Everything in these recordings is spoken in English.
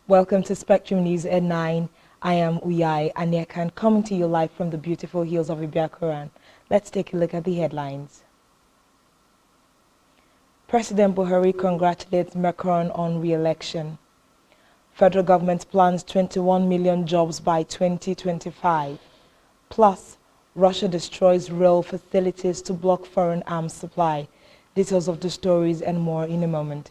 Welcome to Spectrum News at 9. I am Uyai Anyakan, coming to you live from the beautiful hills of Ibiakuran. Let's take a look at the headlines. President Buhari congratulates Macron on re-election. Federal government plans 21 million jobs by 2025. Plus, Russia destroys rail facilities to block foreign arms supply. Details of the stories and more in a moment.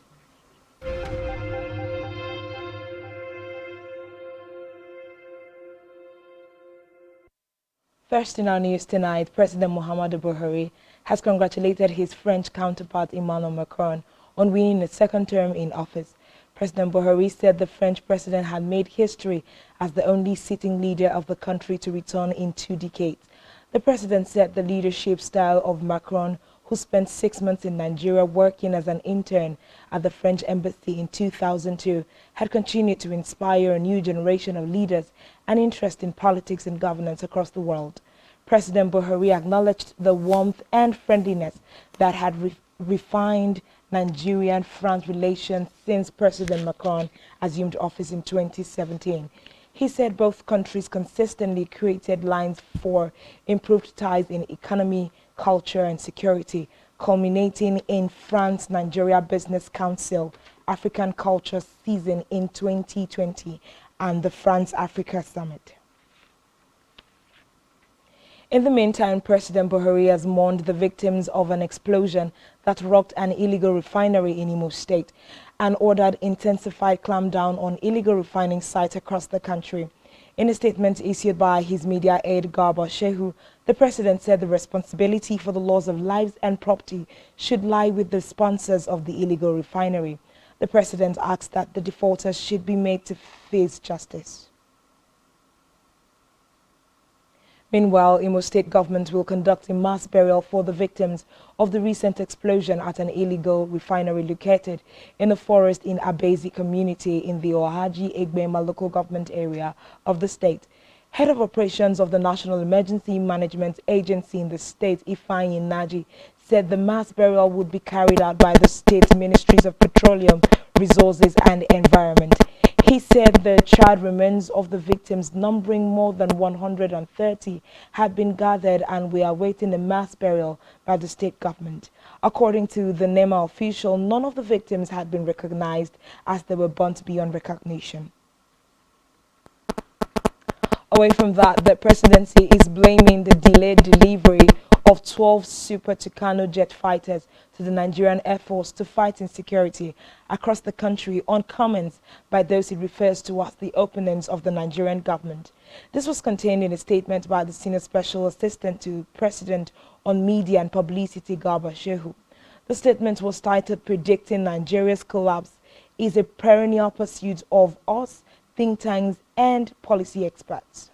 First in our news tonight, President Muhammadu Buhari has congratulated his French counterpart Emmanuel Macron on winning a second term in office. President Buhari said the French president had made history as the only sitting leader of the country to return in 2 decades. The president said the leadership style of Macron, who spent 6 months in Nigeria working as an intern at the French embassy in 2002, had continued to inspire a new generation of leaders and interest in politics and governance across the world. President Buhari acknowledged the warmth and friendliness that had refined Nigeria-France relations since President Macron assumed office in 2017. He said both countries consistently created lines for improved ties in economy, culture and security, culminating in France-Nigeria Business Council African Culture Season in 2020 and the France-Africa Summit. In the meantime, President Buhari has mourned the victims of an explosion that rocked an illegal refinery in Imo State and ordered intensified clampdown on illegal refining sites across the country. In a statement issued by his media aide Garba Shehu, the president said the responsibility for the loss of lives and property should lie with the sponsors of the illegal refinery. The president asked that the defaulters should be made to face justice. Meanwhile, Imo State government will conduct a mass burial for the victims of the recent explosion at an illegal refinery located in a forest in Abezi community in the Ohaji Egbema local government area of the state. Head of operations of the National Emergency Management Agency in the state, Ifeanyi Naji, said the mass burial would be carried out by the state ministries of petroleum, resources and environment. He said the charred remains of the victims, numbering more than 130, had been gathered and we are awaiting a mass burial by the state government. According to the NEMA official, none of the victims had been recognized as they were burnt beyond recognition. Away from that, the presidency is blaming the delayed delivery of 12 Super Tucano jet fighters to the Nigerian Air Force to fight insecurity across the country on comments by those it refers to as the opponents of the Nigerian government. This was contained in a statement by the Senior Special Assistant to President on Media and Publicity, Garba Shehu. The statement was titled, "Predicting Nigeria's Collapse is a Perennial Pursuit of Us, Think Tanks and Policy Experts."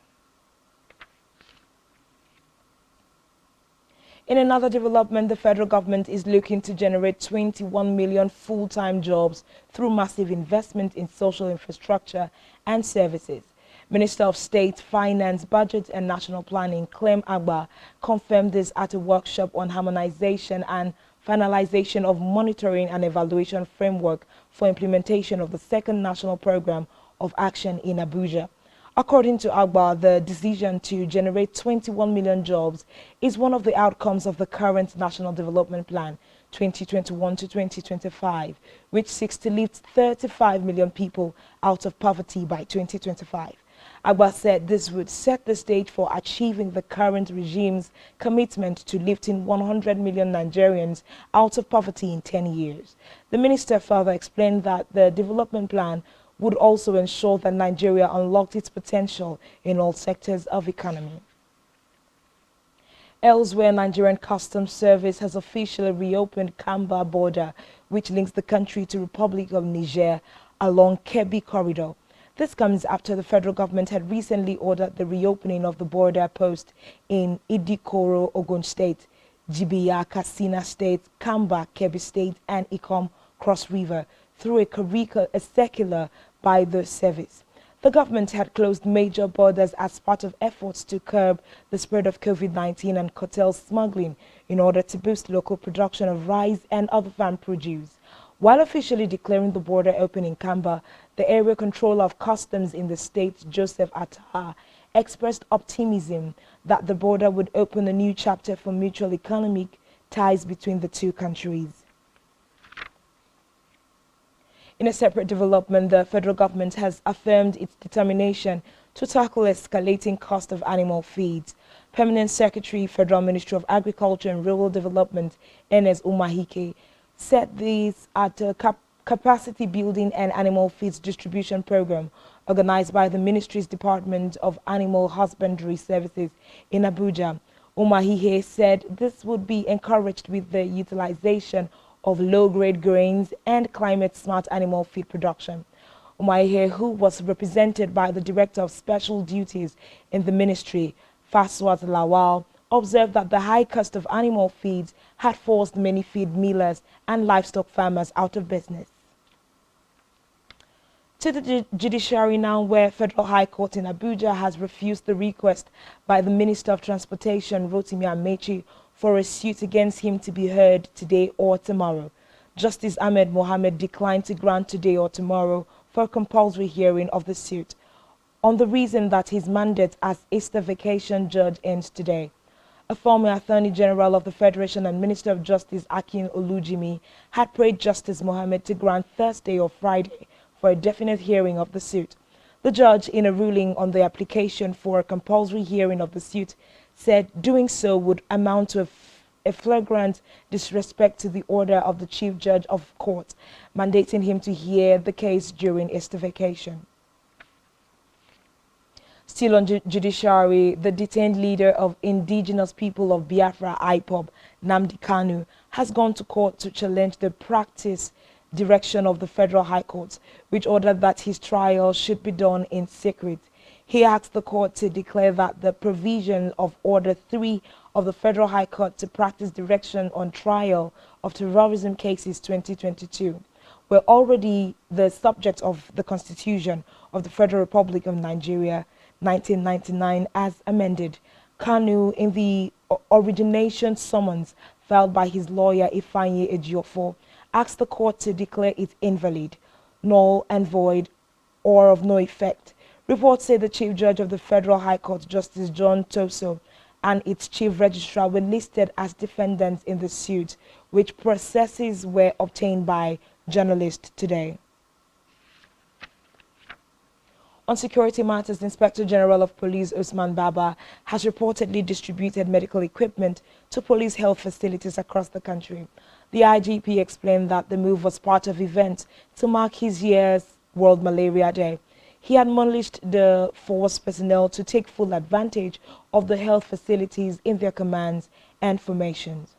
In another development, the federal government is looking to generate 21 million full-time jobs through massive investment in social infrastructure and services. Minister of State, Finance, Budget and National Planning, Clem Abba, confirmed this at a workshop on harmonization and finalization of monitoring and evaluation framework for implementation of the second national program of action in Abuja. According to Abba, the decision to generate 21 million jobs is one of the outcomes of the current National Development Plan 2021 to 2025, which seeks to lift 35 million people out of poverty by 2025. Abba said this would set the stage for achieving the current regime's commitment to lifting 100 million Nigerians out of poverty in 10 years. The minister further explained that the development plan would also ensure that Nigeria unlocked its potential in all sectors of economy. Elsewhere, Nigerian Customs Service has officially reopened Kamba border, which links the country to Republic of Niger along Kebbi corridor. This comes after the federal government had recently ordered the reopening of the border post in Idikoro, Ogun State, Jibiya, Katsina State, Kamba, Kebbi State, and Ikom Cross River through a circular by the service. The government had closed major borders as part of efforts to curb the spread of COVID-19 and curtail smuggling in order to boost local production of rice and other farm produce. While officially declaring the border open in Kamba, the area controller of customs in the state, Joseph Atta, expressed optimism that the border would open a new chapter for mutual economic ties between the two countries. In a separate development, the federal government has affirmed its determination to tackle escalating cost of animal feeds. Permanent Secretary, Federal Ministry of Agriculture and Rural Development, Ernest Umahike, said this at a capacity building and animal feeds distribution program organized by the ministry's Department of Animal Husbandry Services in Abuja. Umahike said this would be encouraged with the utilization of low-grade grains and climate-smart animal feed production. Umahike, who was represented by the Director of Special Duties in the ministry, Faswat Lawal, observed that the high cost of animal feeds had forced many feed millers and livestock farmers out of business. To the judiciary now, where Federal High Court in Abuja has refused the request by the Minister of Transportation, Rotimi Amechi, for a suit against him to be heard today or tomorrow. Justice Ahmed Mohammed declined to grant today or tomorrow for a compulsory hearing of the suit, on the reason that his mandate as STVNg judge ends today. A former Attorney General of the Federation and Minister of Justice Akin Olujimi had prayed Justice Mohammed to grant Thursday or Friday for a definite hearing of the suit. The judge, in a ruling on the application for a compulsory hearing of the suit, said doing so would amount to a flagrant disrespect to the order of the Chief Judge of Court, mandating him to hear the case during STVNg. Still on judiciary, the detained leader of Indigenous People of Biafra, IPOB, Nnamdi Kanu, has gone to court to challenge the practice direction of the Federal High Court, which ordered that his trial should be done in secret. He asked the court to declare that the provision of Order 3 of the Federal High Court to practice direction on trial of terrorism cases 2022 were already the subject of the Constitution of the Federal Republic of Nigeria 1999 as amended. Kanu, in the origination summons filed by his lawyer Ifeanyi Ejiofor, asked the court to declare it invalid, null and void, or of no effect. Reports say the Chief Judge of the Federal High Court, Justice John Toso, and its Chief Registrar were listed as defendants in the suit, which processes were obtained by journalists today. On security matters, the Inspector General of Police, Usman Baba, has reportedly distributed medical equipment to police health facilities across the country. The IGP explained that the move was part of events to mark his year's World Malaria Day. He admonished the force personnel to take full advantage of the health facilities in their commands and formations.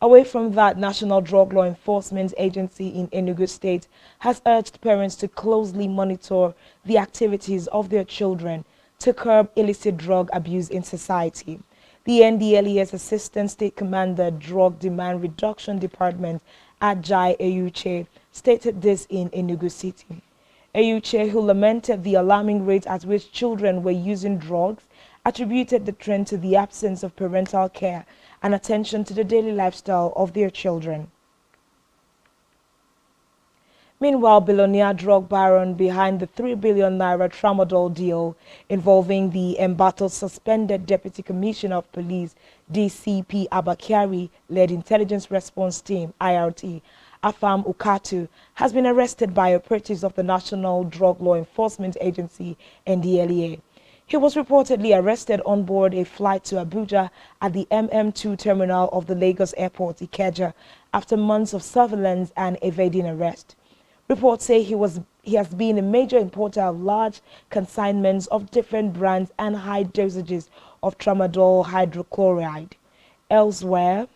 Away from that, National Drug Law Enforcement Agency in Enugu State has urged parents to closely monitor the activities of their children to curb illicit drug abuse in society. The NDELA's Assistant State Commander, Drug Demand Reduction Department, Ajay Eyuche, stated this in Enugu City. Eyuche, who lamented the alarming rate at which children were using drugs, attributed the trend to the absence of parental care and attention to the daily lifestyle of their children. Meanwhile, billionaire drug baron behind the 3 billion naira tramadol deal involving the embattled suspended Deputy Commissioner of Police, DCP Abba Kyari, led Intelligence Response Team, IRT, Afam Ukatu, has been arrested by operatives of the National Drug Law Enforcement Agency, NDELA. He was reportedly arrested on board a flight to Abuja at the MM2 terminal of the Lagos Airport, Ikeja, after months of surveillance and evading arrest. Reports say he has been a major importer of large consignments of different brands and high dosages of tramadol hydrochloride. Elsewhere,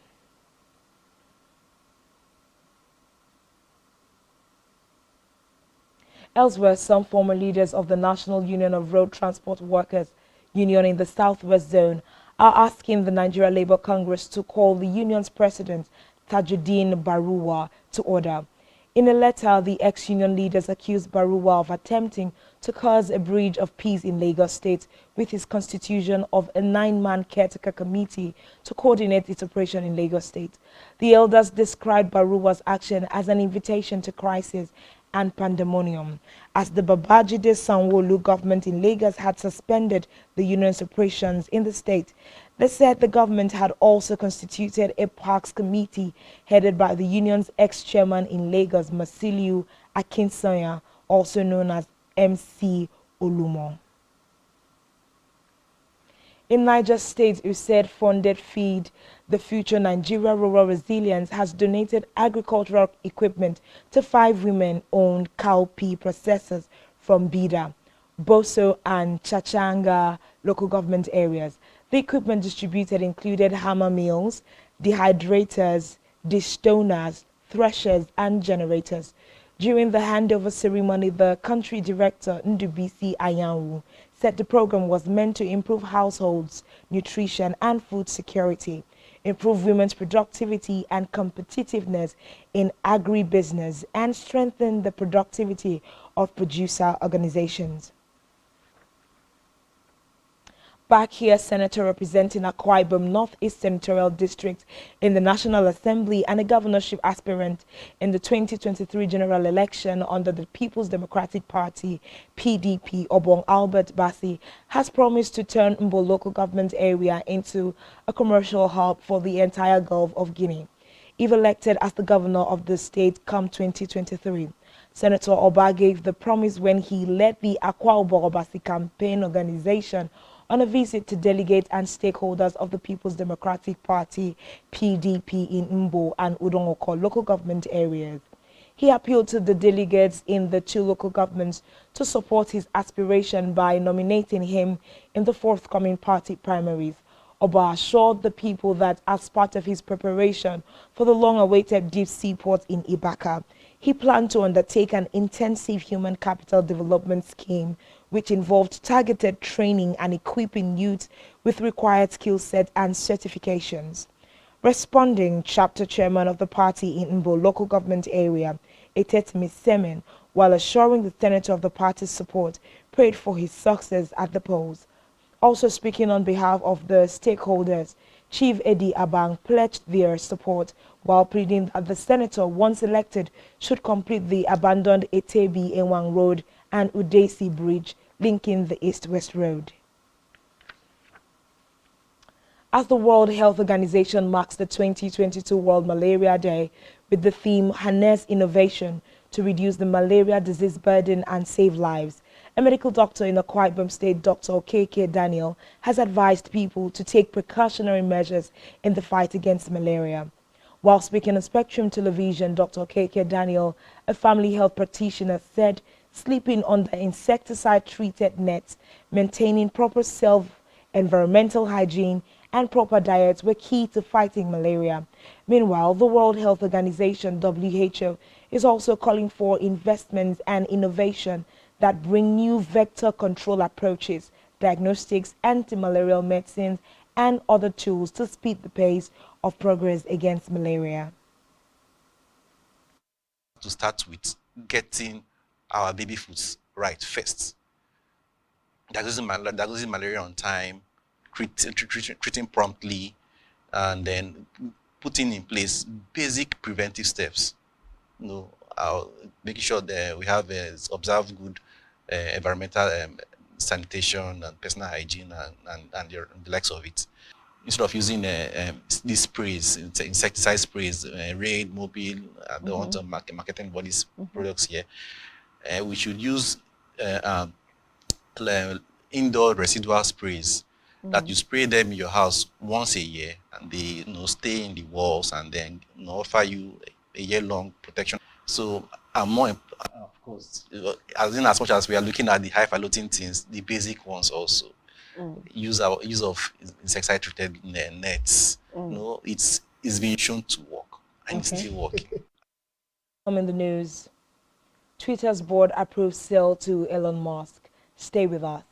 some former leaders of the National Union of Road Transport Workers Union in the Southwest Zone are asking the Nigeria Labour Congress to call the union's president, Tajuddin Baruwa, to order. In a letter, the ex-union leaders accused Baruwa of attempting to cause a breach of peace in Lagos State with his constitution of a 9-man caretaker committee to coordinate its operation in Lagos State. The elders described Baruwa's action as an invitation to crisis and pandemonium, as the Babajide Sanwo-Olu government in Lagos had suspended the union's operations in the state. They said the government had also constituted a parks committee headed by the union's ex-chairman in Lagos, Masiliu Akinsanya, also known as MC Olumo. In Niger State, USAID-funded Feed the Future Nigeria Rural Resilience has donated agricultural equipment to 5 women-owned cowpea processors from Bida, Boso, and Chachanga local government areas. The equipment distributed included hammer mills, dehydrators, destoners, threshers, and generators. During the handover ceremony, the country director, Ndubisi Ayanwu, said the program was meant to improve households' nutrition and food security, improve women's productivity and competitiveness in agribusiness, and strengthen the productivity of producer organizations. Back here, Senator representing Akwa Ibom Northeast Senatorial District in the National Assembly and a governorship aspirant in the 2023 general election under the People's Democratic Party, PDP, Obong Albert Bassi, has promised to turn Mbo local government area into a commercial hub for the entire Gulf of Guinea. If elected as the governor of the state come 2023, Senator Oba gave the promise when he led the Akwa Ibom Obasi campaign organization on a visit to delegates and stakeholders of the People's Democratic Party, PDP, in Mbo and Udongoko local government areas. He appealed to the delegates in the 2 local governments to support his aspiration by nominating him in the forthcoming party primaries. Oba assured the people that as part of his preparation for the long-awaited deep sea port in Ibaka, he planned to undertake an intensive human capital development scheme which involved targeted training and equipping youth with required skill set and certifications. Responding, chapter chairman of the party in Mbo local government area, Etetimi Semen, while assuring the senator of the party's support, prayed for his success at the polls. Also speaking on behalf of the stakeholders, Chief Eddie Abang pledged their support while pleading that the senator, once elected, should complete the abandoned Etebi Enwang Road and Udesi Bridge linking the East-West Road. As the World Health Organization marks the 2022 World Malaria Day with the theme Harness Innovation to Reduce the Malaria Disease Burden and Save Lives, a medical doctor in Akwa Ibom State, Dr. K.K. Daniel, has advised people to take precautionary measures in the fight against malaria. While speaking on Spectrum Television, Dr. K.K. Daniel, a family health practitioner, said sleeping under insecticide-treated nets, maintaining proper environmental hygiene, and proper diets were key to fighting malaria. Meanwhile, the World Health Organization, WHO, is also calling for investments and innovation that bring new vector control approaches, diagnostics, anti-malarial medicines, and other tools to speed the pace of progress against malaria. To start with getting our baby foods right first. Diagnosing malaria on time, treating promptly, and then putting in place basic preventive steps. Making sure that we have observed good environmental sanitation and personal hygiene and the likes of it. Instead of using these sprays, insecticide sprays, Raid, Mobile, I don't want to marketing bodies products here. We should use indoor residual sprays that you spray them in your house once a year, and they stay in the walls and then offer you a year-long protection. So, more of course, as much as we are looking at the high-falutin things, the basic ones also. Use of insecticide-treated nets. It's been shown to work, and it's still working. In the news, Twitter's board approves sale to Elon Musk. Stay with us.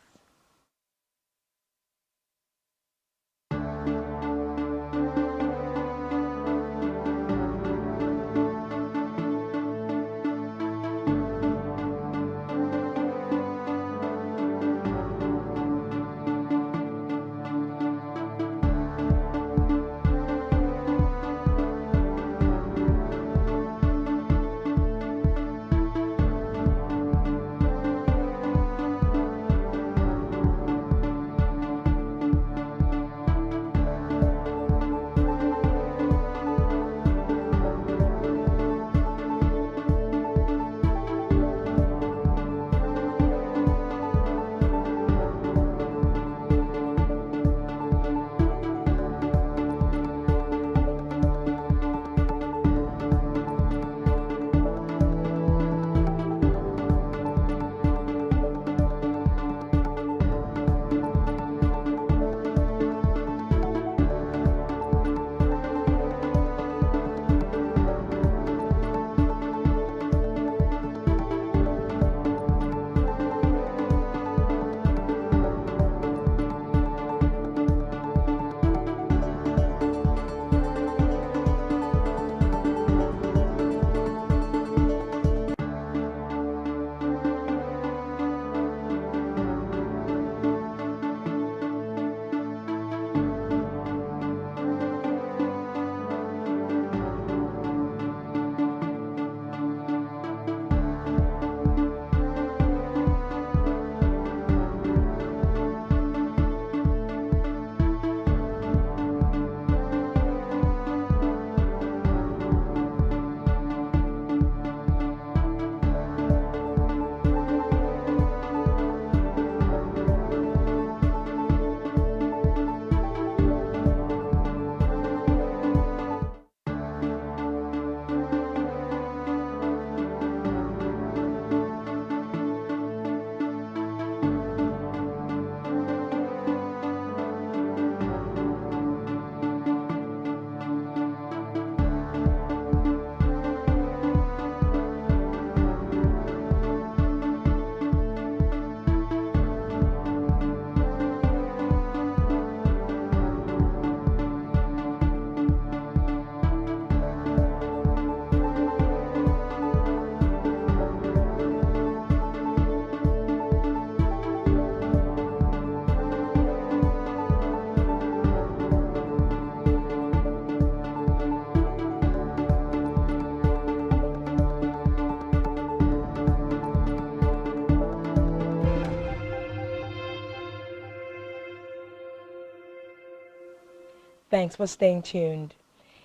Thanks for staying tuned.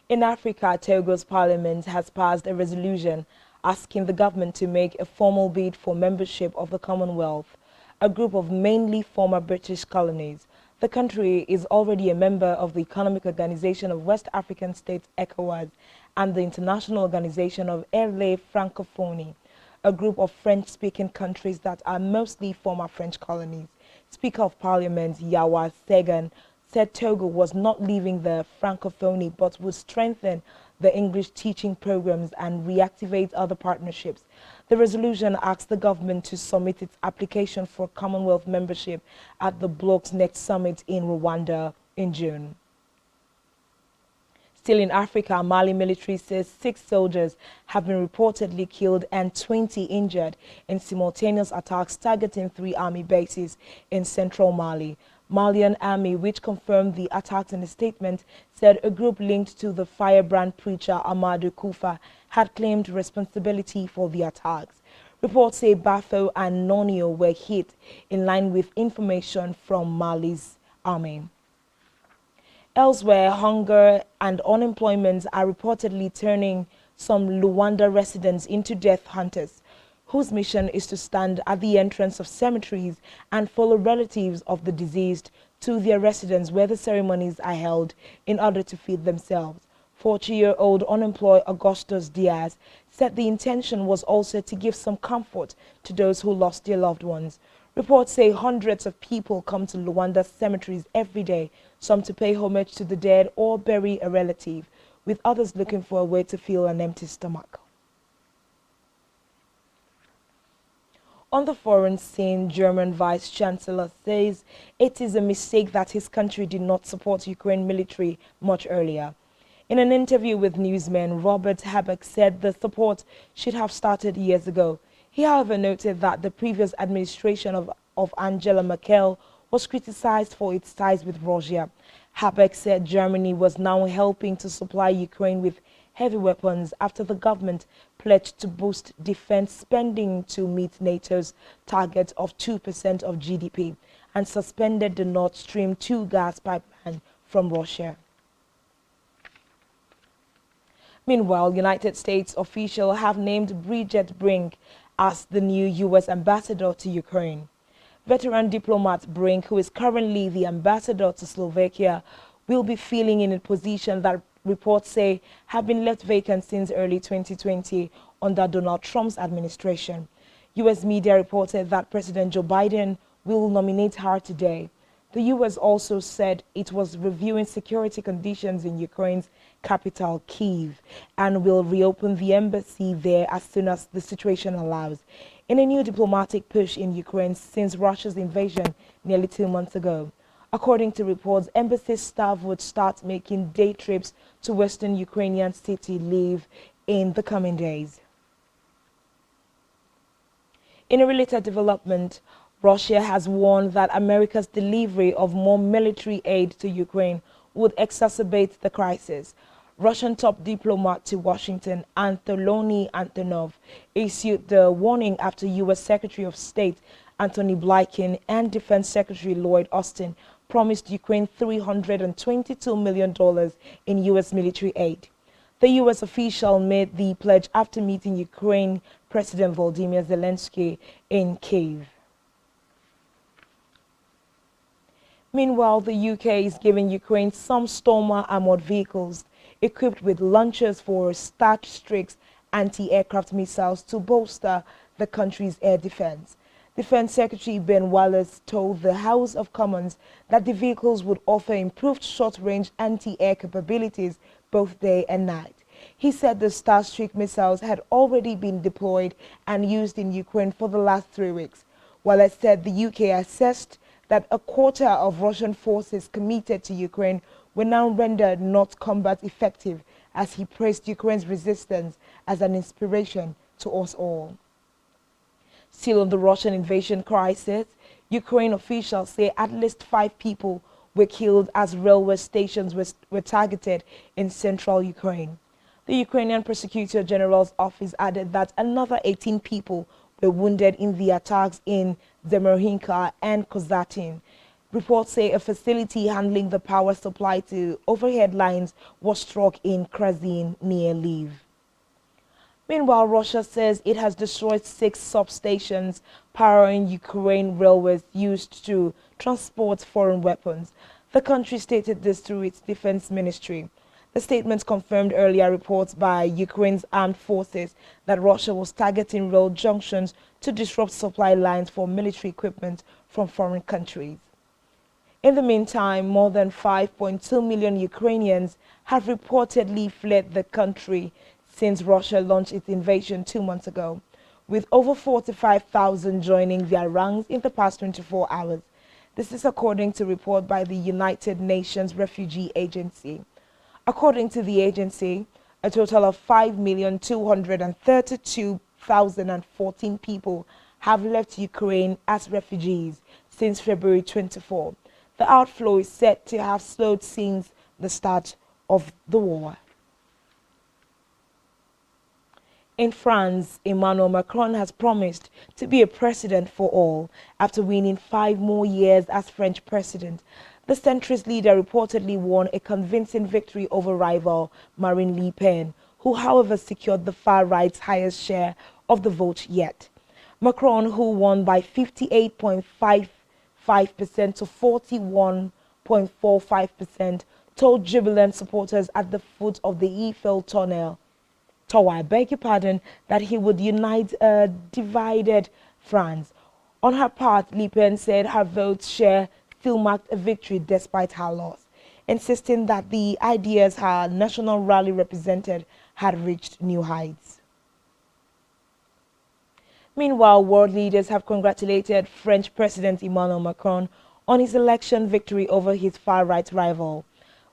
In Africa, Togo's parliament has passed a resolution asking the government to make a formal bid for membership of the Commonwealth, a group of mainly former British colonies. The country is already a member of the Economic Organization of West African States, ECOWAS, and the International Organization of La Francophonie, a group of French-speaking countries that are mostly former French colonies. Speaker of Parliament Yawa Segan said Togo was not leaving the Francophonie but would strengthen the English teaching programs and reactivate other partnerships. The resolution asks the government to submit its application for Commonwealth membership at the bloc's next summit in Rwanda in June. Still in Africa, Mali military says 6 soldiers have been reportedly killed and 20 injured in simultaneous attacks targeting 3 army bases in central Mali. Malian army, which confirmed the attacks in a statement, said a group linked to the firebrand preacher Amadou Koufa had claimed responsibility for the attacks. Reports say Bafo and Nonio were hit, in line with information from Mali's army. Elsewhere, hunger and unemployment are reportedly turning some Luanda residents into death hunters, whose mission is to stand at the entrance of cemeteries and follow relatives of the deceased to their residence where the ceremonies are held in order to feed themselves. 40-year-old unemployed Augustus Diaz said the intention was also to give some comfort to those who lost their loved ones. Reports say hundreds of people come to Luanda cemeteries every day, some to pay homage to the dead or bury a relative, with others looking for a way to fill an empty stomach. On the foreign scene, German Vice-Chancellor says it is a mistake that his country did not support Ukraine military much earlier. In an interview with newsmen, Robert Habeck said the support should have started years ago. He, however, noted that the previous administration of Angela Merkel was criticized for its ties with Russia. Habeck said Germany was now helping to supply Ukraine with heavy weapons after the government pledged to boost defense spending to meet NATO's target of 2% of GDP and suspended the Nord Stream 2 gas pipeline from Russia. Meanwhile, United States officials have named Bridget Brink as the new U.S. ambassador to Ukraine. Veteran diplomat Brink, who is currently the ambassador to Slovakia, will be filling in a position that reports say have been left vacant since early 2020 under Donald Trump's administration. U.S. media reported that President Joe Biden will nominate her today. The U.S. also said it was reviewing security conditions in Ukraine's capital, Kyiv, and will reopen the embassy there as soon as the situation allows, in a new diplomatic push in Ukraine since Russia's invasion nearly 2 months ago. According to reports, embassy staff would start making day trips to western Ukrainian city Lviv in the coming days. In a related development, Russia has warned that America's delivery of more military aid to Ukraine would exacerbate the crisis. Russian top diplomat to Washington, Anthony Antonov, issued the warning after U.S. Secretary of State Antony Blinken and Defense Secretary Lloyd Austin promised Ukraine $322 million in U.S. military aid. The U.S. official made the pledge after meeting Ukraine President Volodymyr Zelensky in Kyiv. Meanwhile, the UK is giving Ukraine some Stormer armored vehicles equipped with launchers for Starstreaks anti-aircraft missiles to bolster the country's air defense. Defense Secretary Ben Wallace told the House of Commons that the vehicles would offer improved short-range anti-air capabilities both day and night. He said the Starstreak missiles had already been deployed and used in Ukraine for the last 3 weeks. Wallace said the UK assessed that a quarter of Russian forces committed to Ukraine were now rendered not combat effective, as he praised Ukraine's resistance as an inspiration to us all. Still on the Russian invasion crisis, Ukraine officials say at least 5 people were killed as railway stations were targeted in central Ukraine. The Ukrainian Prosecutor General's office added that another 18 people were wounded in the attacks in Zemerinka and Kozatin. Reports say a facility handling the power supply to overhead lines was struck in Krasny near Lviv. Meanwhile, Russia says it has destroyed 6 substations powering Ukraine railways used to transport foreign weapons. The country stated this through its defense ministry. The statement confirmed earlier reports by Ukraine's armed forces that Russia was targeting rail junctions to disrupt supply lines for military equipment from foreign countries. In the meantime, more than 5.2 million Ukrainians have reportedly fled the country since Russia launched its invasion 2 months ago, with over 45,000 joining their ranks in the past 24 hours. This is according to a report by the United Nations Refugee Agency. According to the agency, a total of 5,232,014 people have left Ukraine as refugees since February 24. The outflow is said to have slowed since the start of the war. In France, Emmanuel Macron has promised to be a president for all after winning 5 more years as French president. The centrist leader reportedly won a convincing victory over rival Marine Le Pen, who however secured the far-right's highest share of the vote yet. Macron, who won by 58.55% to 41.45%, told jubilant supporters at the foot of the Eiffel Tower, that he would unite a divided France. On her part, Le Pen said her vote share still marked a victory despite her loss, insisting that the ideas her national rally represented had reached new heights. Meanwhile, world leaders have congratulated French President Emmanuel Macron on his election victory over his far-right rival,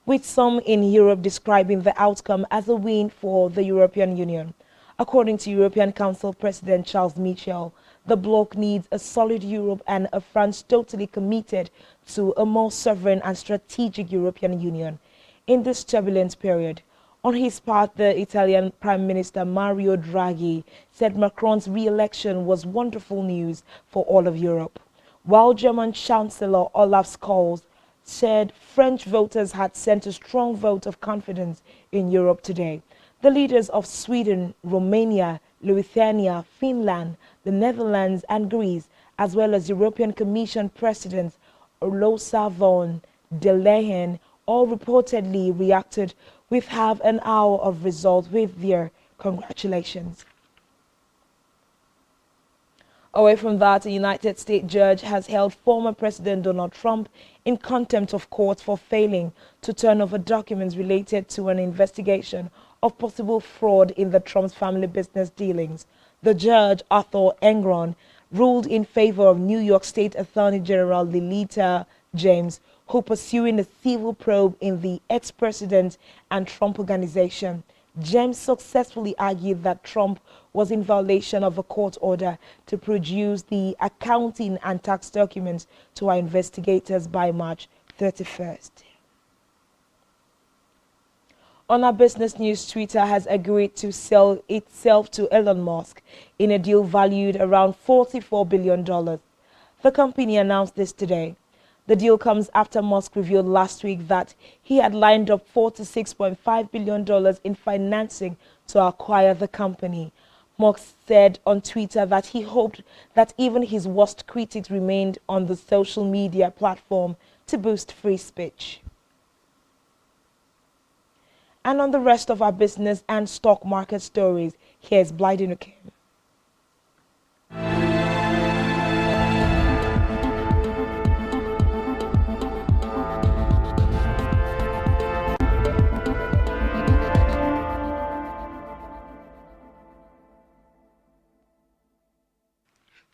with some in Europe describing the outcome as a win for the European Union. According to European Council President Charles Michel, the bloc needs a solid Europe and a France totally committed to a more sovereign and strategic European Union in this turbulent period. On his part, the Italian Prime Minister Mario Draghi said Macron's re-election was wonderful news for all of Europe, while German Chancellor Olaf Scholz said French voters had sent a strong vote of confidence in Europe today. The leaders of Sweden, Romania, Lithuania, Finland, the Netherlands and Greece, as well as European Commission Presidents Ursula von der Leyen, all reportedly reacted with half an hour of result with their congratulations. Away from that, a United States judge has held former President Donald Trump in contempt of court for failing to turn over documents related to an investigation of possible fraud in the Trump's family business dealings. The judge, Arthur Engoron, ruled in favor of New York State Attorney General Lilita James, who pursuing a civil probe in the ex-president and Trump organization. James successfully argued that Trump was in violation of a court order to produce the accounting and tax documents to our investigators by March 31st. On our business news, Twitter has agreed to sell itself to Elon Musk in a deal valued around $44 billion. The company announced this today. The deal comes after Musk revealed last week that he had lined up $46.5 billion in financing to acquire the company. Musk said on Twitter that he hoped that even his worst critics remained on the social media platform to boost free speech. And on the rest of our business and stock market stories, here's Blyden Ukem.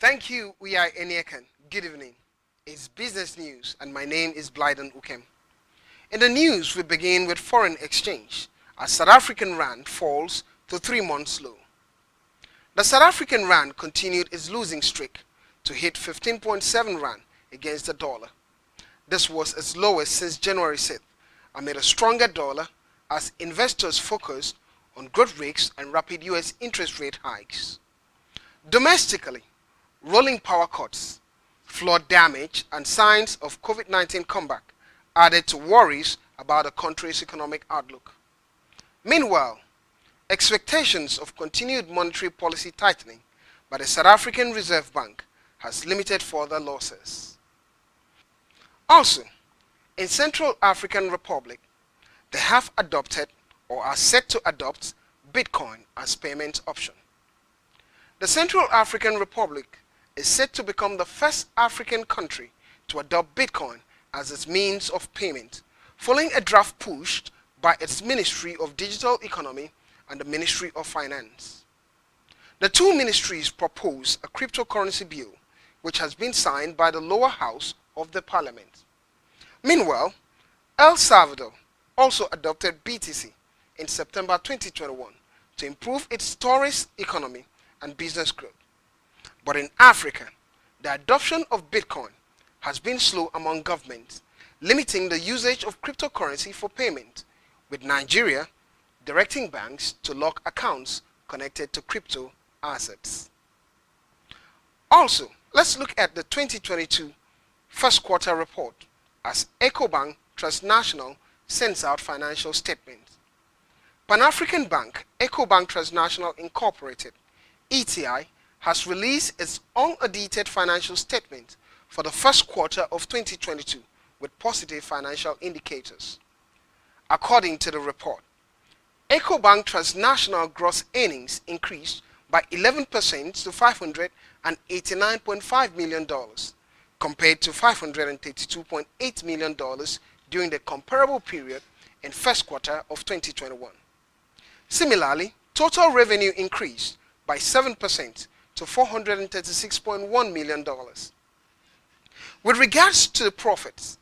Thank you, Uyai Enyekan. Good evening. It's business news and my name is Blyden Ukem. In the news, we begin with foreign exchange as South African rand falls to 3-month low. The South African rand continued its losing streak to hit 15.7 rand against the dollar. This was its lowest since January 6th amid a stronger dollar as investors focused on growth rates and rapid US interest rate hikes. Domestically, rolling power cuts, flood damage, and signs of COVID-19 comeback added to worries about the country's economic outlook. Meanwhile, expectations of continued monetary policy tightening by the South African Reserve Bank has limited further losses. Also, in Central African Republic, they have adopted or are set to adopt Bitcoin as payment option. The Central African Republic is set to become the first African country to adopt Bitcoin as its means of payment, following a draft pushed by its Ministry of Digital Economy and the Ministry of Finance. The two ministries propose a cryptocurrency bill, which has been signed by the lower house of the parliament. Meanwhile, El Salvador also adopted BTC in September 2021 to improve its tourist economy and business growth. But in Africa, the adoption of Bitcoin has been slow among governments, limiting the usage of cryptocurrency for payment, with Nigeria directing banks to lock accounts connected to crypto assets. Also, let's look at the 2022 first quarter report as EcoBank Transnational sends out financial statements. Pan-African Bank, EcoBank Transnational Incorporated, ETI, has released its unaudited financial statement for the first quarter of 2022 with positive financial indicators. According to the report, EcoBank Transnational gross earnings increased by 11% to $589.5 million, compared to $532.8 million during the comparable period in first quarter of 2021. Similarly, total revenue increased by 7% to $436.1 million. With regards to the profits,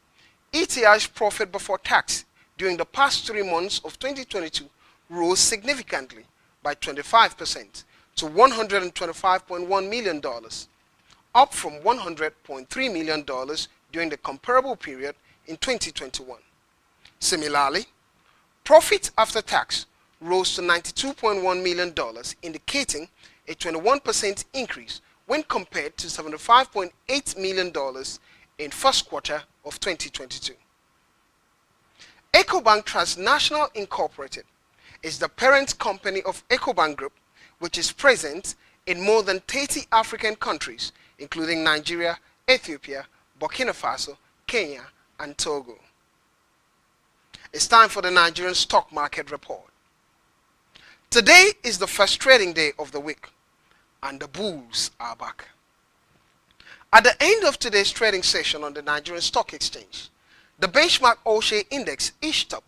ETI's profit before tax during the past 3 months of 2022 rose significantly by 25% to $125.1 million, up from $100.3 million during the comparable period in 2021. Similarly, profit after tax rose to $92.1 million, indicating a 21% increase when compared to $75.8 million in first quarter of 2022. EcoBank Transnational Incorporated is the parent company of EcoBank Group, which is present in more than 30 African countries, including Nigeria, Ethiopia, Burkina Faso, Kenya, and Togo. It's time for the Nigerian stock market report. Today is the first trading day of the week, and the bulls are back. At the end of today's trading session on the Nigerian Stock Exchange, the benchmark All-Share Index inched up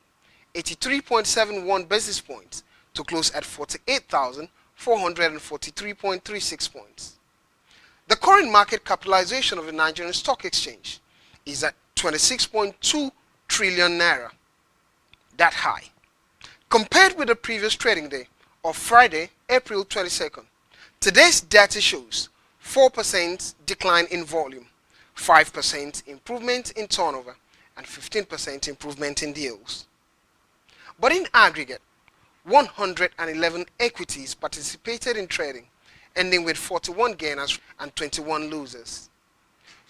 83.71 basis points to close at 48,443.36 points. The current market capitalization of the Nigerian Stock Exchange is at 26.2 trillion naira, that high. Compared with the previous trading day of Friday, April 22nd, today's data shows 4% decline in volume, 5% improvement in turnover, and 15% improvement in deals. But in aggregate, 111 equities participated in trading, ending with 41 gainers and 21 losers.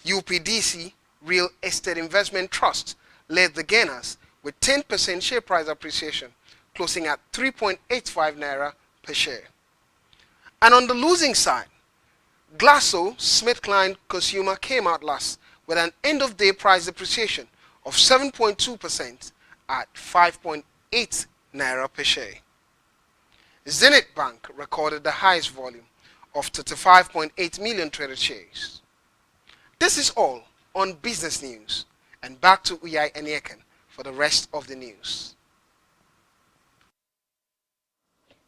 UPDC Real Estate Investment Trust led the gainers with 10% share price appreciation, closing at 3.85 naira per share. And on the losing side, GlaxoSmithKline Consumer came out last with an end-of-day price depreciation of 7.2% at 5.8 naira per share. Zenith Bank recorded the highest volume of 35.8 million traded shares. This is all on business news, and back to Uyai Enieken for the rest of the news.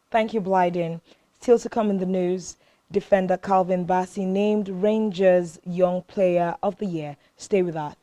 Thank you, Blyden. Still to come in the news, defender Calvin Bassey named Rangers Young Player of the Year. Stay with us.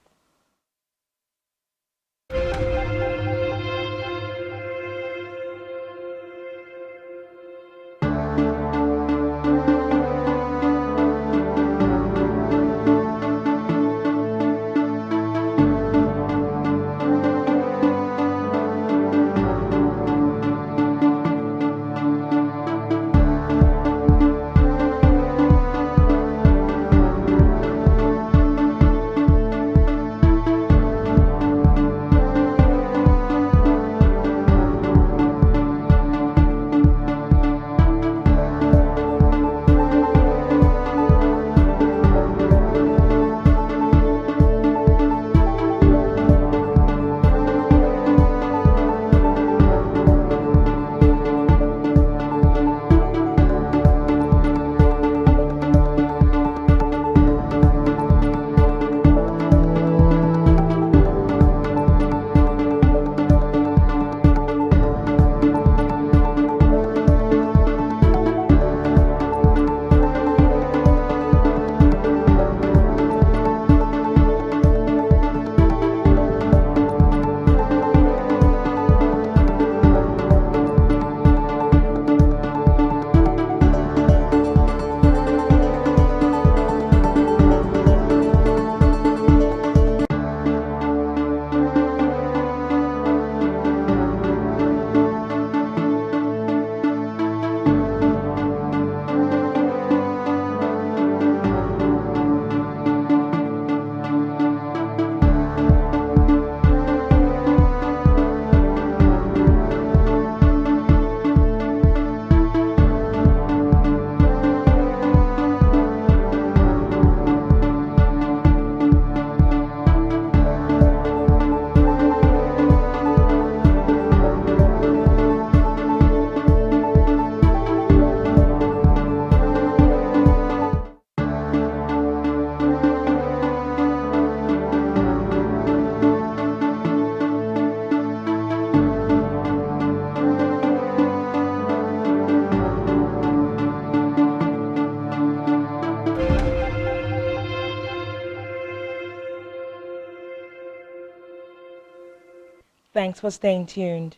Thanks for staying tuned.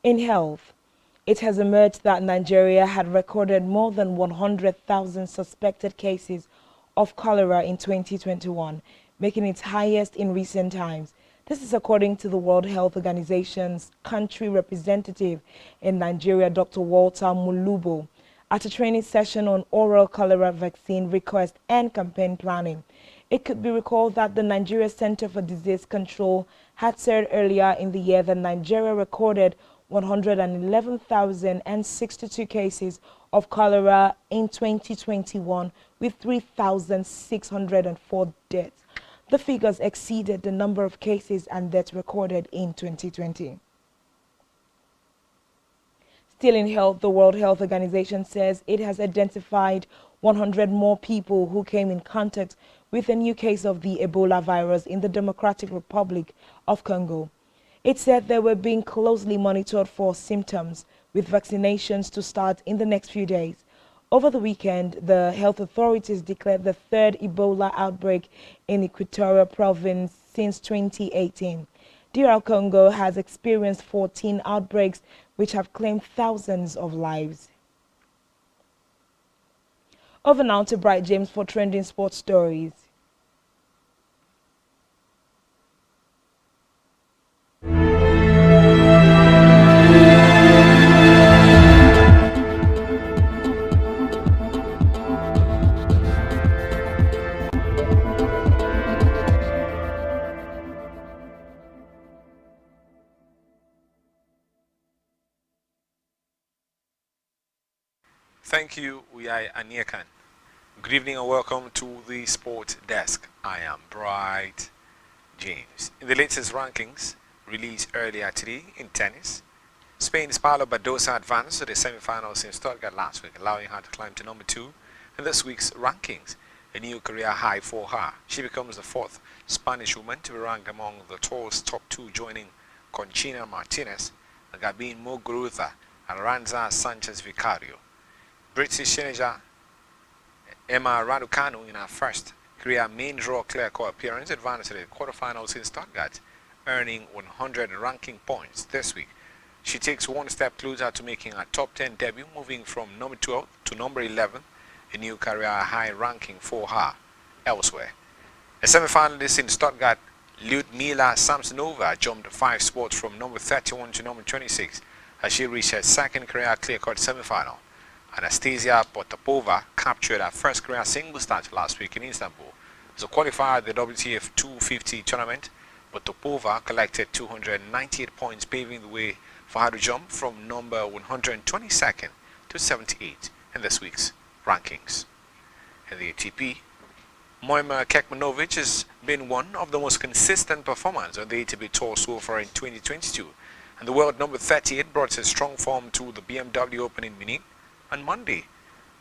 In health, it has emerged that Nigeria had recorded more than 100,000 suspected cases of cholera in 2021, making it highest in recent times. This is according to the World Health Organization's country representative in Nigeria, Dr. Walter Mulubo, at a training session on oral cholera vaccine request and campaign planning. It could be recalled that the Nigeria Center for Disease Control had said earlier in the year that Nigeria recorded 111,062 cases of cholera in 2021 with 3,604 deaths. The figures exceeded the number of cases and deaths recorded in 2020. Still in health, the World Health Organization says it has identified 100 more people who came in contact with a new case of the Ebola virus in the Democratic Republic of Congo. It said they were being closely monitored for symptoms, with vaccinations to start in the next few days. Over the weekend, the health authorities declared the third Ebola outbreak in Equatorial Province since 2018. DR Congo has experienced 14 outbreaks which have claimed thousands of lives. Over now to Bright James for trending sports stories. Thank you, we are Aniakan. Good evening and welcome to the Sport Desk. I am Bright James. In the latest rankings released earlier today in tennis, Spain's Paula Badosa advanced to the semi-finals in Stuttgart last week, allowing her to climb to number 2 in this week's rankings, a new career high for her. She becomes the 4th Spanish woman to be ranked among the tour's top 2, joining Conchina Martinez, Gabin Muguruza, and Aranza Sanchez Vicario. British teenager Emma Raducanu, in her first career main draw clear-cut appearance, advanced to the quarterfinals in Stuttgart, earning 100 ranking points this week. She takes one step closer to making her top 10 debut, moving from number 12 to number 11, a new career high ranking for her. Elsewhere, a semi-finalist in Stuttgart, Lyudmila Samsonova, jumped 5 spots from number 31 to number 26 as she reached her second career clear-cut semi-final. Anastasia Potapova captured her first career singles title last week in Istanbul. As a qualifier at the WTF 250 tournament, Potapova collected 298 points, paving the way for her to jump from number 122nd to 78 in this week's rankings. In the ATP, Moima Kekmanovic has been one of the most consistent performers on the ATP Tour so far in 2022, and the world number 38 brought his strong form to the BMW Open in Munich on Monday,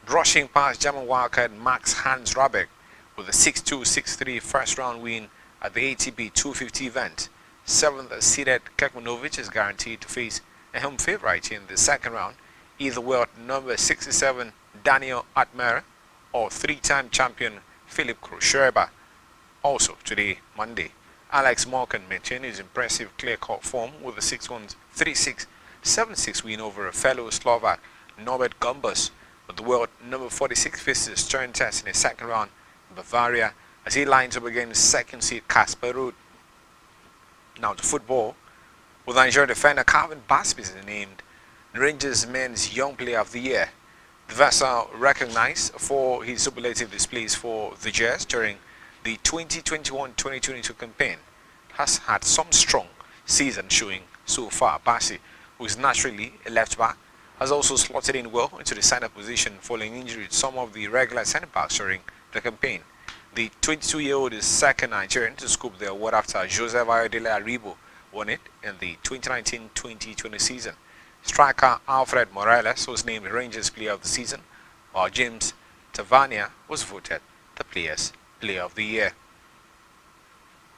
brushing past German wildcard Max Hans Rabeck with a 6-2, 6-3 first-round win at the ATP 250 event. 7th-seeded Kekmanovic is guaranteed to face a home favorite in the second round, either world number 67 Daniel Atmer or 3-time champion Philip Khrushcheva. Also today, Monday, Alex Morgan maintained his impressive clear-cut form with a 6-1, 3-6, 7-6 win over a fellow Slovak Norbert Gumbus, but the world number 46 faces a stern test in the second round in Bavaria as he lines up against second seed Casper Ruud. Now to football, with Nigerian defender Calvin Bassey is named Rangers Men's Young Player of the Year. The vessel recognized for his superlative displays for the Jazz during the 2021-2022 campaign has had some strong season showing so far. Bassey, who is naturally a left back, has also slotted in well into the center position following injury to some of the regular center backs during the campaign. The 22-year-old is second Nigerian to scoop the award after Joseph Ayodele Aribo won it in the 2019-2020 season. Striker Alfred Morales was named Rangers Player of the Season, while James Tavernier was voted the Players Player of the Year.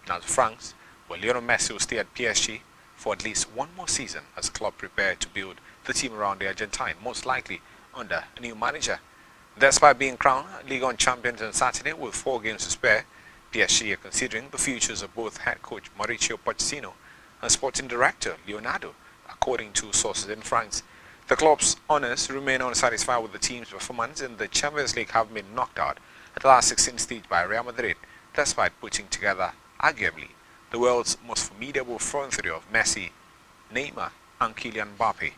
Now to France, where Lionel Messi will stay at PSG for at least one more season as the club prepare to build the team around the Argentine, most likely under a new manager. Despite being crowned Ligue 1 champions on Saturday with 4 games to spare, PSG are considering the futures of both head coach Mauricio Pochettino and sporting director Leonardo, according to sources in France. The club's owners remain unsatisfied with the team's performance in the Champions League, having been knocked out at the last 16 stage by Real Madrid, despite putting together, arguably, the world's most formidable front three of Messi, Neymar and Kylian Mbappe.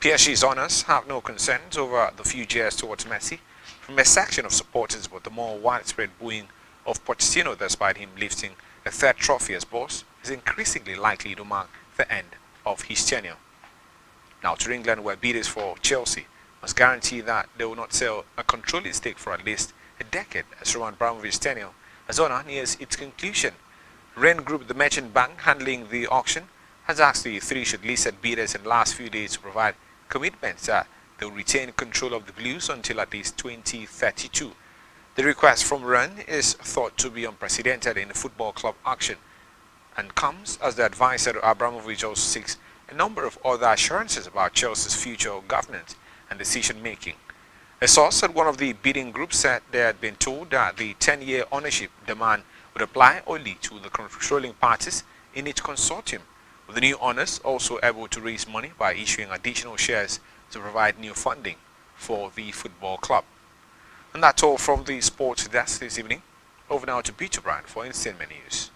PSG's owners have no concerns over the few jeers towards Messi from a section of supporters, but the more widespread booing of Pochettino, despite him lifting a third trophy as boss, is increasingly likely to mark the end of his tenure. Now to England, where bidders for Chelsea must guarantee that they will not sell a controlling stake for at least a decade as Roman Abramovich's tenure as owner nears its conclusion. Ren Group, the merchant bank handling the auction, has asked the three shortlisted bidders in the last few days to provide commitments that they will retain control of the Blues until at least 2032. The request from Ren is thought to be unprecedented in a football club auction and comes as the advisor to Abramovich also seeks a number of other assurances about Chelsea's future governance and decision-making. A source at one of the bidding groups said they had been told that the 10-year ownership demand would apply only to the controlling parties in its consortium, with the new owners also able to raise money by issuing additional shares to provide new funding for the football club. And that's all from the sports desk this evening. Over now to Peter Brand for Entertainment News.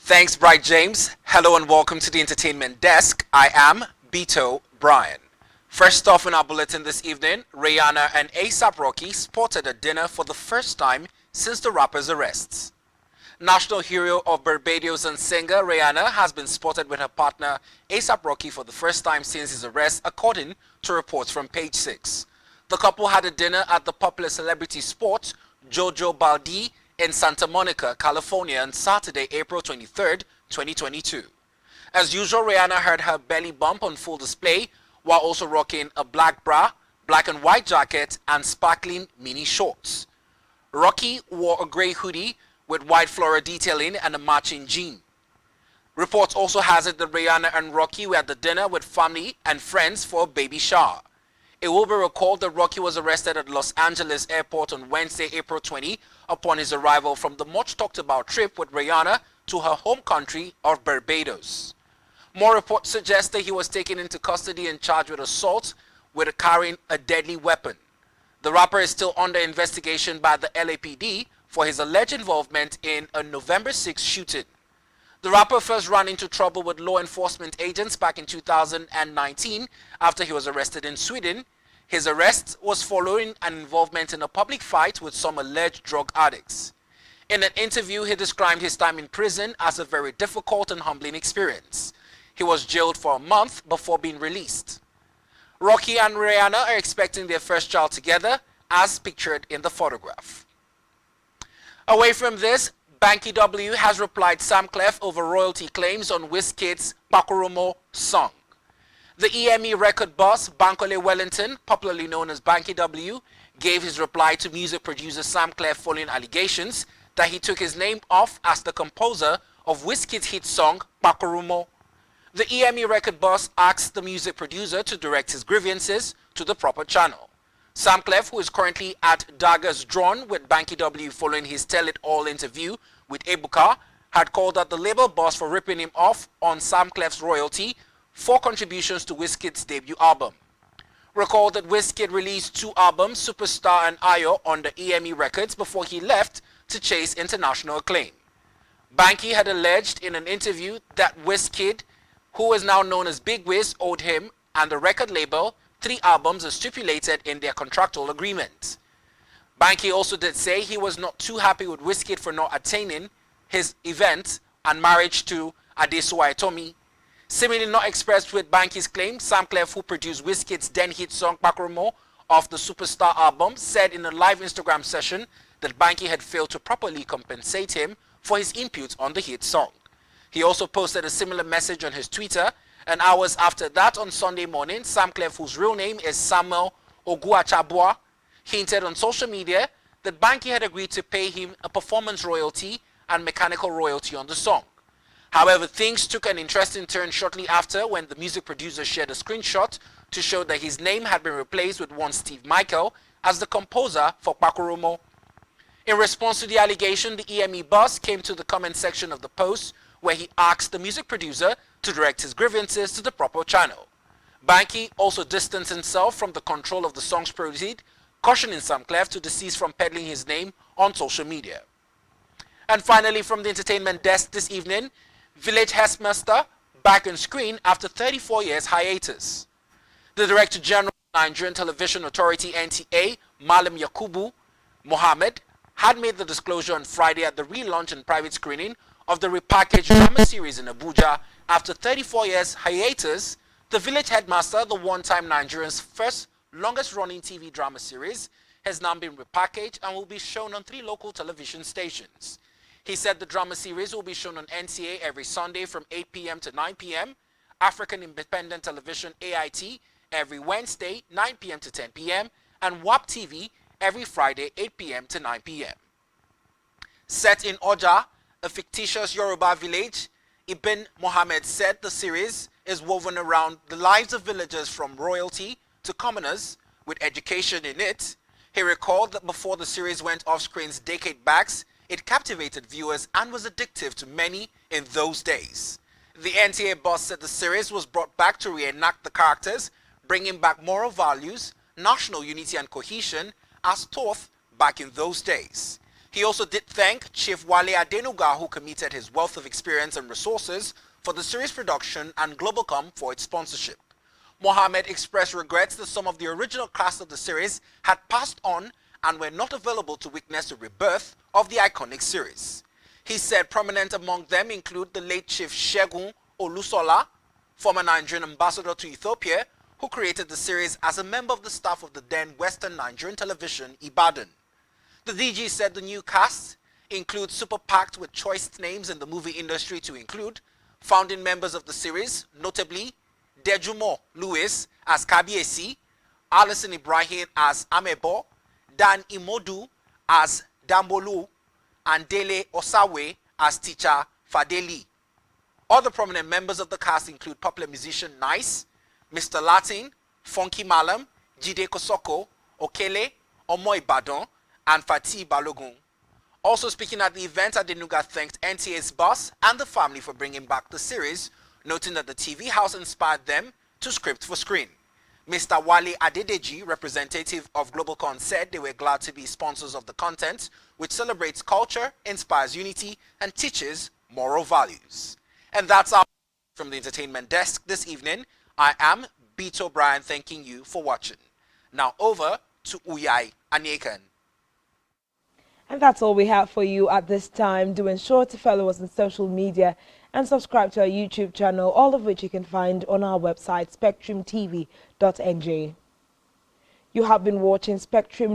Thanks, Bright James. Hello and welcome to the Entertainment Desk. I am Beto Brian. First off in our bulletin this evening, Rihanna and A$AP Rocky spotted at dinner for the first time since the rapper's arrests. National hero of Barbados and singer Rihanna has been spotted with her partner A$AP Rocky for the first time since his arrest, according to reports from Page 6. The couple had a dinner at the popular celebrity spot Jojo Baldi in Santa Monica, California on Saturday, April 23, 2022. As usual, Rihanna had her belly bump on full display while also rocking a black bra, black and white jacket and sparkling mini shorts. Rocky wore a grey hoodie with white floral detailing and a matching jean. Reports also has it that Rihanna and Rocky were at the dinner with family and friends for a baby shower. It will be recalled that Rocky was arrested at Los Angeles airport on Wednesday, April 20, upon his arrival from the much talked about trip with Rihanna to her home country of Barbados. More reports suggest that he was taken into custody and charged with assault with carrying a deadly weapon. The rapper is still under investigation by the LAPD for his alleged involvement in a November 6 shooting. The rapper first ran into trouble with law enforcement agents back in 2019 after he was arrested in Sweden. His arrest was following an involvement in a public fight with some alleged drug addicts. In an interview, he described his time in prison as a very difficult and humbling experience. He was jailed for a month before being released. Rocky and Rihanna are expecting their first child together, as pictured in the photograph. Away from this, Banky W has replied Sam Clef over royalty claims on Wizkid's Pakurumo song. The EME record boss, Bankole Wellington, popularly known as Banky W, gave his reply to music producer Sam Clef following allegations that he took his name off as the composer of Wizkid's hit song, Pakurumo. The EME record boss asked the music producer to direct his grievances to the proper channel. Sam Clef, who is currently at Daggers Drawn with Banky W following his Tell It All interview with Ebuka, had called out the label boss for ripping him off on Sam Clef's royalty for contributions to Wizkid's debut album. Recall that Wizkid released 2 albums, Superstar and Ayo, under EME Records before he left to chase international acclaim. Banky had alleged in an interview that Wizkid, who is now known as Big Wiz, owed him and the record label 3 albums as stipulated in their contractual agreement. Banky also did say he was not too happy with Wizkid for not attaining his event and marriage to Adesuwa Etomi. Similarly not expressed with Banky's claim, Sam Clef, who produced Wizkid's then hit song Pakurumo off the Superstar album, said in a live Instagram session that Banky had failed to properly compensate him for his input on the hit song. He also posted a similar message on his Twitter, and hours after that on Sunday morning, Sam Clef, whose real name is Samuel Oguachabua, hinted on social media that Banky had agreed to pay him a performance royalty and mechanical royalty on the song. However, things took an interesting turn shortly after when the music producer shared a screenshot to show that his name had been replaced with one Steve Michael as the composer for Pakurumo. In response to the allegation, the EME boss came to the comment section of the post where he asked the music producer to direct his grievances to the proper channel. Banky also distanced himself from the control of the song's proceeds, cautioning Sam Clef to desist from peddling his name on social media. And finally, from the entertainment desk this evening, Village Headmaster back on screen after 34 years hiatus. The Director General of Nigerian Television Authority NTA, Malam Yakubu Mohammed, had made the disclosure on Friday at the relaunch and private screening of the repackaged drama series in Abuja. After 34 years hiatus, The Village Headmaster, the one-time Nigerian's first longest-running TV drama series, has now been repackaged and will be shown on 3 local television stations. He said the drama series will be shown on NTA every Sunday from 8 p.m. to 9 p.m., African Independent Television AIT every Wednesday 9 p.m. to 10 p.m., and WAP TV every Friday 8 p.m. to 9 p.m. Set in Oja, a fictitious Yoruba village, Ibn Mohammed said the series is woven around the lives of villagers from royalty to commoners with education in it. He recalled that before the series went off screens decade back, it captivated viewers and was addictive to many in those days. The NTA boss said the series was brought back to reenact the characters, bringing back moral values, national unity and cohesion as taught back in those days. He also did thank Chief Wale Adenuga, who committed his wealth of experience and resources for the series production, and Globalcom for its sponsorship. Mohammed expressed regrets that some of the original cast of the series had passed on and were not available to witness the rebirth of the iconic series. He said prominent among them include the late Chief Segun Olusola, former Nigerian ambassador to Ethiopia, who created the series as a member of the staff of the then Western Nigerian television, Ibadan. The DG said the new cast includes super packed with choice names in the movie industry to include founding members of the series, notably Dejumo Lewis as Kabiesi, Alison Ibrahim as Amebo, Dan Imodu as Dambolu, and Dele Osawe as teacher Fadeli. Other prominent members of the cast include popular musician Nice, Mr. Latin, Funky Malam, Jide Kosoko, Okele, Omo Ibadan, and Fatih Balogun. Also speaking at the event, Adenuga thanked NTA's boss and the family for bringing back the series, noting that the TV house inspired them to script for screen. Mr. Wale Adedeji, representative of Globalcom, said they were glad to be sponsors of the content, which celebrates culture, inspires unity, and teaches moral values. And that's our from the entertainment desk this evening. I am Beto Brian, thanking you for watching. Now over to Uyai Aniekan. And that's all we have for you at this time. Do ensure to follow us on social media and subscribe to our YouTube channel, all of which you can find on our website, SpectrumTv.ng. You have been watching Spectrum